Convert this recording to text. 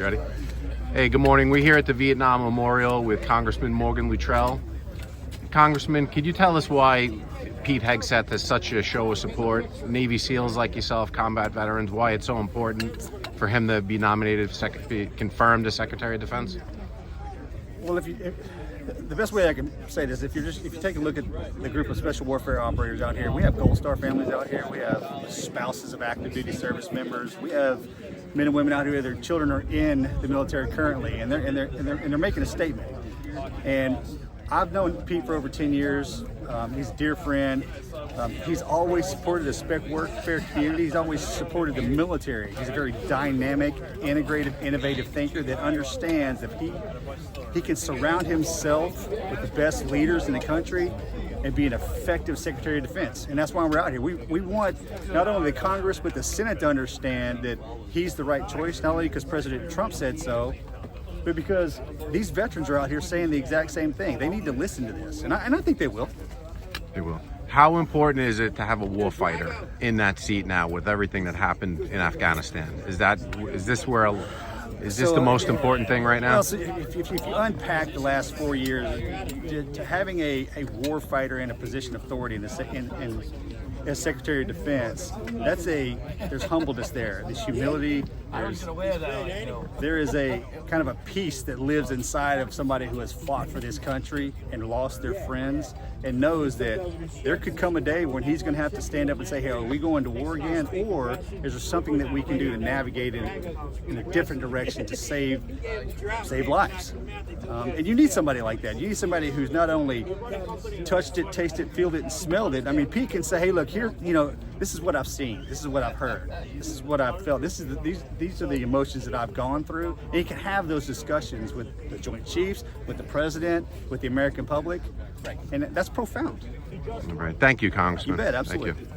You ready? Hey, good morning. We're here at the Vietnam Memorial with Congressman Luttrell. Congressman, could you tell us why Pete Hegseth is such a show of support? Navy SEALs like yourself, combat veterans, why it's so important for him to be nominated, be confirmed as Secretary of Defense? Well, the best way I can say this, if you take a look at the group of special warfare operators out here, we have Gold Star families out here, we have spouses of active duty service members, we have men and women out here, their children are in the military currently, and they're making a statement. And I've known Pete for over 10 years. He's a dear friend. He's always supported the spec warfare community. He's always supported the military. He's a very dynamic, integrated, innovative thinker that understands that he can surround himself with the best leaders in the country and be an effective Secretary of Defense. And that's why we're out here. We want not only the Congress but the Senate to understand that he's the right choice, not only because President Trump said so, but because these veterans are out here saying the exact same thing. They need to listen to this, and I think they will. They will. How important is it to have a warfighter in that seat now with everything that happened in Afghanistan? Is this the most important thing right now? Well, so if you unpack the last 4 years, to having a warfighter in a position of authority as Secretary of Defense, there's humbleness there. There's humility. There is a kind of a peace that lives inside of somebody who has fought for this country and lost their friends and knows that there could come a day when he's going to have to stand up and say, hey, are we going to war again? Or is there something that we can do to navigate in a different direction to save lives? And you need somebody like that. You need somebody who's not only touched it, tasted it, felt it, and smelled it. I mean, Pete can say, hey, look, here, this is what I've seen. This is what I've heard. This is what I've felt. These are the emotions that I've gone through. And you can have those discussions with the Joint Chiefs, with the President, with the American public. And that's profound. All right. Thank you, Congressman. You bet, absolutely. Thank you.